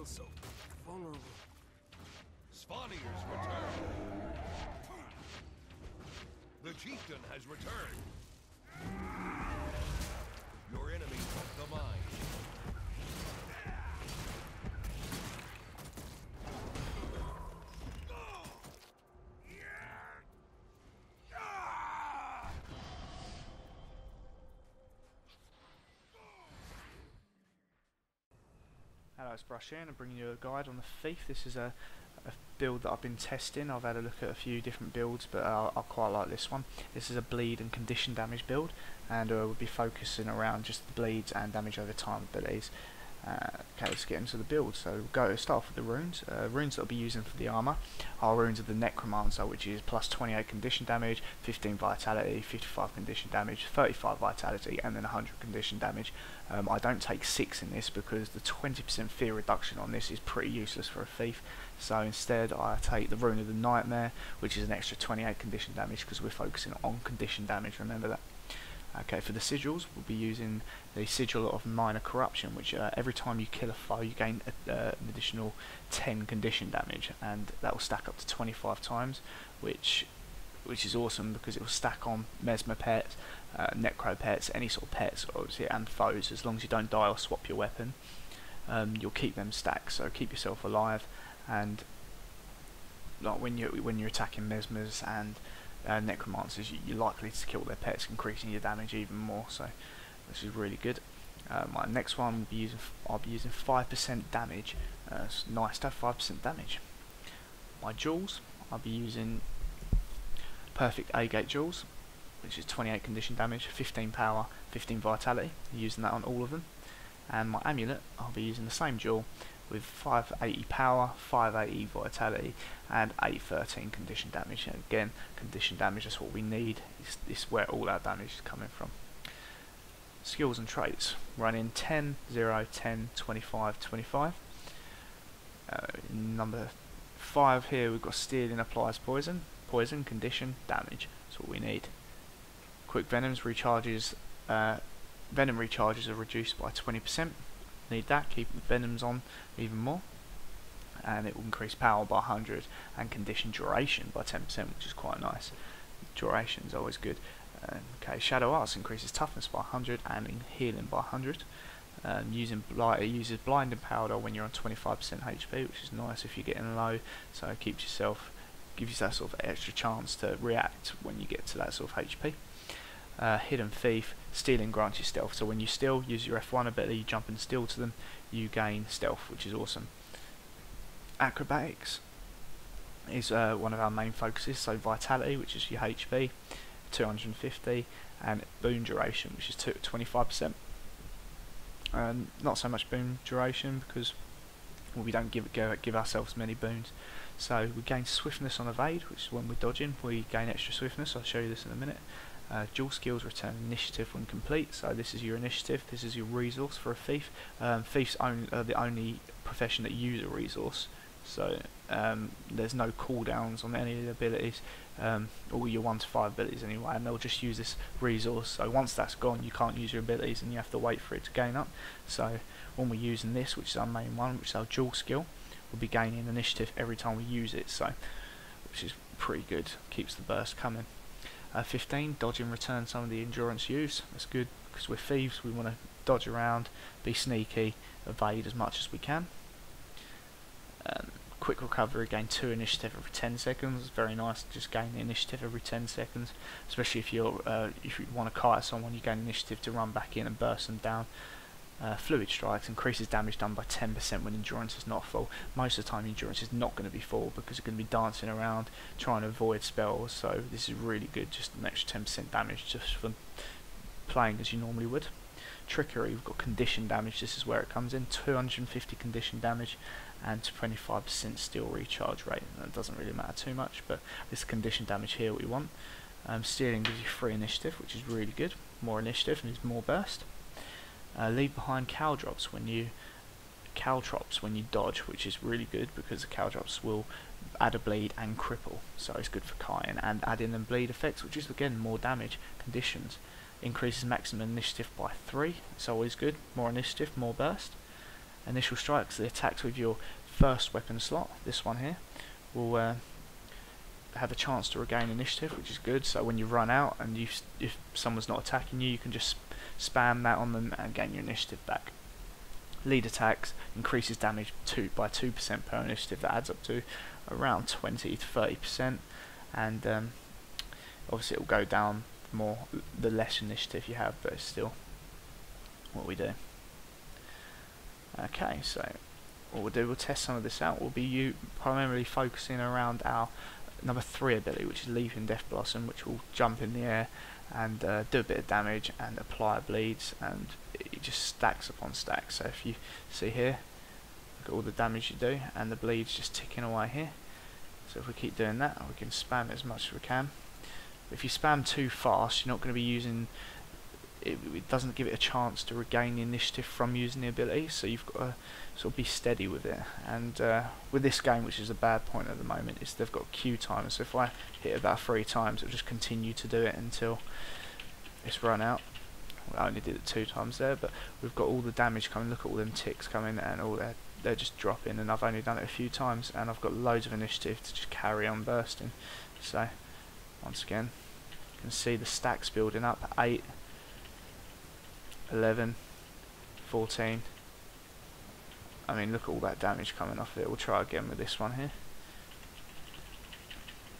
feel so vulnerable. Svanir's return. The chieftain has returned. Your enemy took the mine. Hello, it's Brush here and I'm bringing you a guide on the Thief. This is a build that I've been testing. I've had a look at a few different builds, but I quite like this one. This is a bleed and condition damage build, and we'll be focusing around just the bleeds and damage over time abilities. Okay, let's get into the build. So we'll start off with the runes. Runes that I'll be using for the armour are runes of the Necromancer, which is plus 28 condition damage, 15 vitality, 55 condition damage, 35 vitality, and then 100 condition damage. I don't take 6 in this because the 20% fear reduction on this is pretty useless for a thief. So instead I take the Rune of the Nightmare, which is an extra 28 condition damage because we're focusing on condition damage, remember that. Okay, for the sigils, we'll be using the Sigil of Minor Corruption, which every time you kill a foe, you gain an additional 10 condition damage, and that will stack up to 25 times, which is awesome because it will stack on Mesmer pets, Necro pets, any sort of pets, obviously, and foes. As long as you don't die or swap your weapon, you'll keep them stacked. So keep yourself alive, and like when you're attacking Mesmers and Necromancers, you're likely to kill their pets, increasing your damage even more. So this is really good. My next one I'll be using 5% damage. It's nice to have 5% damage. My jewels, I'll be using Perfect A-Gate jewels, which is 28 condition damage, 15 power, 15 vitality. Using that on all of them. And my amulet, I'll be using the same jewel with 580 power, 580 vitality, and 813 condition damage. And again, condition damage is what we need. It's where all our damage is coming from. Skills and traits, running 10, 0, 10, 25, 25. Number 5 here we've got Stealing applies poison, condition, damage. That's what we need. Quick Venoms recharges, Venom recharges are reduced by 20%. Need that, keep the Venoms on even more, and it will increase power by 100 and condition duration by 10%, which is quite nice. Duration is always good. Okay, Shadow Arts increases toughness by 100 and healing by 100. It uses blinding powder when you're on 25% HP, which is nice if you're getting low, so it gives you that sort of extra chance to react when you get to that sort of HP. Hidden Thief, Stealing grants you stealth, so when you steal, use your F1 ability, you jump and steal to them, you gain stealth, which is awesome. Acrobatics is one of our main focuses, so Vitality, which is your HP, 250, and Boon Duration, which is 25%. Not so much Boon Duration because we don't give ourselves many boons. So we gain Swiftness on Evade, which is when we're dodging, we gain extra Swiftness. I'll show you this in a minute. Dual skills return initiative when complete, so this is your initiative, this is your resource for a thief. Thieves are the only profession that use a resource, so there's no cooldowns on any of the abilities, all your 1 to 5 abilities anyway, and they'll just use this resource. So once that's gone, you can't use your abilities and you have to wait for it to gain up. So when we're using this, which is our main one, which is our dual skill, we'll be gaining initiative every time we use it, so which is pretty good, keeps the burst coming. 15, dodge and return some of the endurance use. That's good because we're thieves, we want to dodge around, be sneaky, evade as much as we can. Quick recovery, gain 2 initiative every 10 seconds. It's very nice to just gain initiative every 10 seconds, especially if you want to kite someone, you gain initiative to run back in and burst them down. Fluid Strikes increases damage done by 10% when endurance is not full. Most of the time endurance is not going to be full because you're going to be dancing around trying to avoid spells, so this is really good, just an extra 10% damage just for playing as you normally would. Trickery, we've got condition damage, this is where it comes in, 250 condition damage and 25% steel recharge rate. That doesn't really matter too much, but this condition damage here we want. Stealing gives you 3 initiative, which is really good, more initiative and more burst. Leave behind Caltrops when you dodge, which is really good because the Caltrops will add a bleed and cripple, so it's good for kiting, and add in bleed effects, which is again more damage. Conditions increases maximum initiative by 3, it's always good, more initiative, more burst. initial strikes, the attacks with your first weapon slot, this one here, will have a chance to regain initiative, which is good. So when you run out and if someone's not attacking you, you can just spam that on them and gain your initiative back. Lead attacks increases damage by 2% per initiative. That adds up to around 20 to 30%, and obviously it will go down more the less initiative you have, but it's still what we do. Okay, so what we'll do, we'll test some of this out. We'll be primarily focusing around our number 3 ability, which is Leaping Death Blossom, which will jump in the air and do a bit of damage and apply bleeds, and it just stacks upon stacks. So if you see here, look at all the damage you do, and the bleeds just ticking away here. So if we keep doing that, we can spam it as much as we can. If you spam too fast, you're not going to be using it doesn't give it a chance to regain the initiative from using the ability, so you've got to sort of be steady with it. And with this game, which is a bad point at the moment, is they've got queue timers, so if I hit about 3 times, it'll just continue to do it until it's run out. Well, I only did it 2 times there, but we've got all the damage coming. Look at all them ticks coming, and all they're just dropping, and I've only done it a few times, and I've got loads of initiative to just carry on bursting. So once again, you can see the stacks building up. 8, 11, 14. I mean, look at all that damage coming off it. We'll try again with this one here.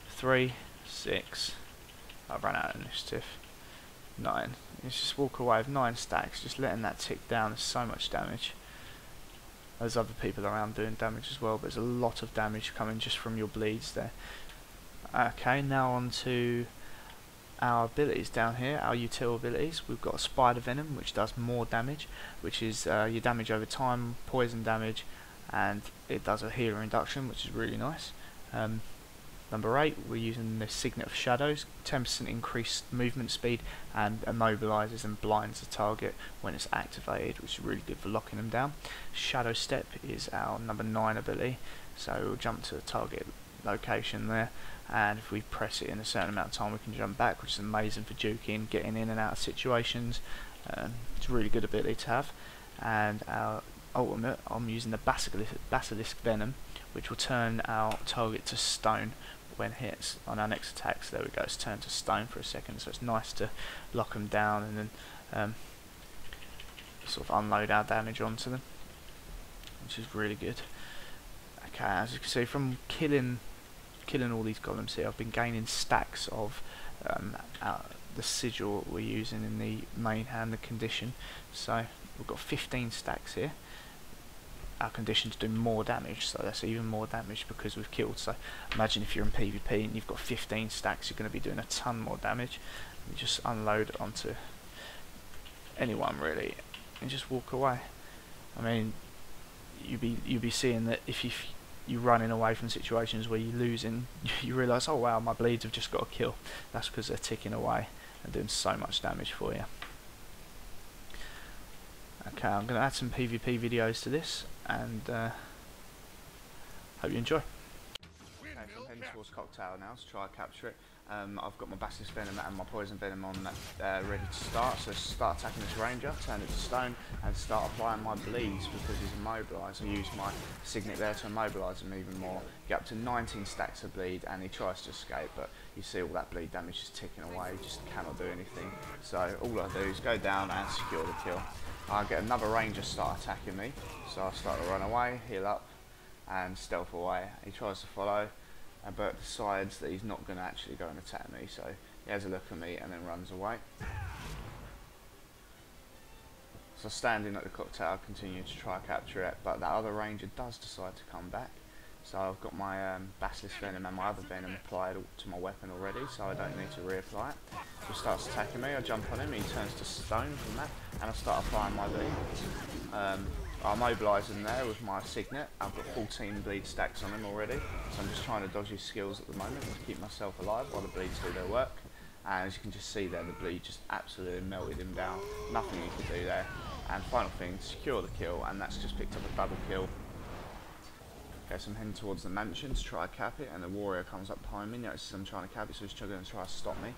3, 6. I've run out of initiative. 9. Let's just walk away with 9 stacks, just letting that tick down. There's so much damage. There's other people around doing damage as well, but there's a lot of damage coming just from your bleeds there. Okay, now on to our abilities down here, our util abilities. We've got Spider Venom, which does more damage, which is your damage over time, poison damage, and it does a healer reduction, which is really nice. Number 8, we're using the Signet of Shadows, 10% increased movement speed, and immobilizes and blinds the target when it's activated, which is really good for locking them down. Shadow Step is our number 9 ability, so we'll jump to the target location there, and if we press it in a certain amount of time, we can jump back, which is amazing for juking, getting in and out of situations. It's a really good ability to have. And our ultimate, I'm using the Basilisk Venom, which will turn our target to stone when hits on our next attack. So there we go, it's turned to stone for a second, so it's nice to lock them down and then sort of unload our damage onto them, which is really good. Okay, as you can see from killing all these golems here, I've been gaining stacks of the sigil we're using in the main hand, the condition. So we've got 15 stacks here. Our condition's doing more damage, so that's even more damage because we've killed. So imagine if you're in PvP and you've got 15 stacks, you're going to be doing a ton more damage. You just unload onto anyone really and just walk away. I mean, you'd be seeing that if you're running away from situations where you're losing, you realise, oh wow, my bleeds have just got a kill. That's because they're ticking away and doing so much damage for you. Okay, I'm going to add some PvP videos to this, and hope you enjoy. Okay, so I'm heading towards Cocktail now to try and capture it. I've got my Basilisk Venom and my Poison Venom on that, ready to start, so start attacking this ranger, turn it to stone, and start applying my bleeds because he's immobilised. I use my Signet there to immobilise him even more, get up to 19 stacks of bleed, and he tries to escape, but you see all that bleed damage is ticking away, he just cannot do anything. So all I do is go down and secure the kill. I get another ranger start attacking me, so I start to run away, heal up, and stealth away. He tries to follow, but decides that he's not going to actually go and attack me, so he has a look at me and then runs away. So standing at the Cocktail, I continue to try to capture it, but that other ranger does decide to come back. So I've got my Basilisk Venom and my other Venom applied to my weapon already, so I don't need to reapply it. So he starts attacking me, I jump on him, he turns to stone from that, and I start applying my bleed. I mobilise him there with my Signet. I've got 14 bleed stacks on him already, so I'm just trying to dodge his skills at the moment to keep myself alive while the bleeds do their work. And as you can just see there, the bleed just absolutely melted him down. Nothing you could do there. And final thing, secure the kill, and that's just picked up a double kill. Okay, so I'm heading towards the mansion to try to cap it, and the warrior comes up behind me, notices I'm trying to cap it, so he's going to try to stop me.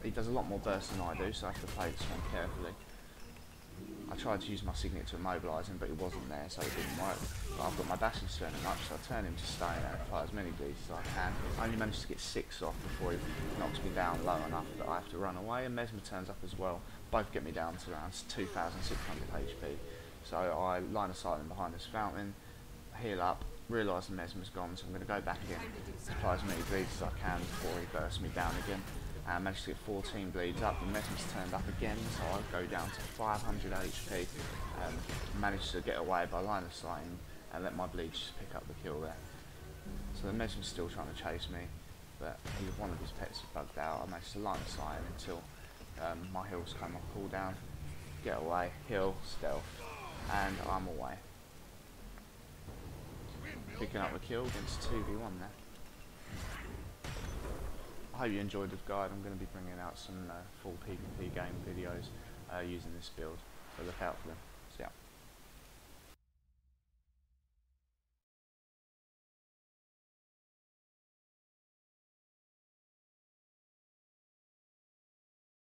He does a lot more burst than I do, so I have to play this one carefully. I tried to use my signet to immobilise him, but he wasn't there, so it didn't work. But I've got my dashing turning up, so I turn him to stay there and apply as many bleeds as I can. I only managed to get 6 off before he knocks me down low enough that I have to run away, and Mesmer turns up as well. Both get me down to around 2,600 HP. So I line of sight him behind this fountain, heal up, realise the Mesmer's gone, so I'm going to go back in, apply as many bleeds as I can before he bursts me down again. And I managed to get 14 bleeds up, the Mesmer's turned up again, so I go down to 500 HP, managed to get away by line of sight and let my bleeds just pick up the kill there. So the Mesmer's still trying to chase me, but one of his pets is bugged out. I managed to line of sight him until my heals come off cooldown, get away, heal, stealth, and I'm away. Picking up the kill against 2v1 there. I hope you enjoyed this guide. I'm going to be bringing out some full PvP game videos using this build, so look out for them. See ya.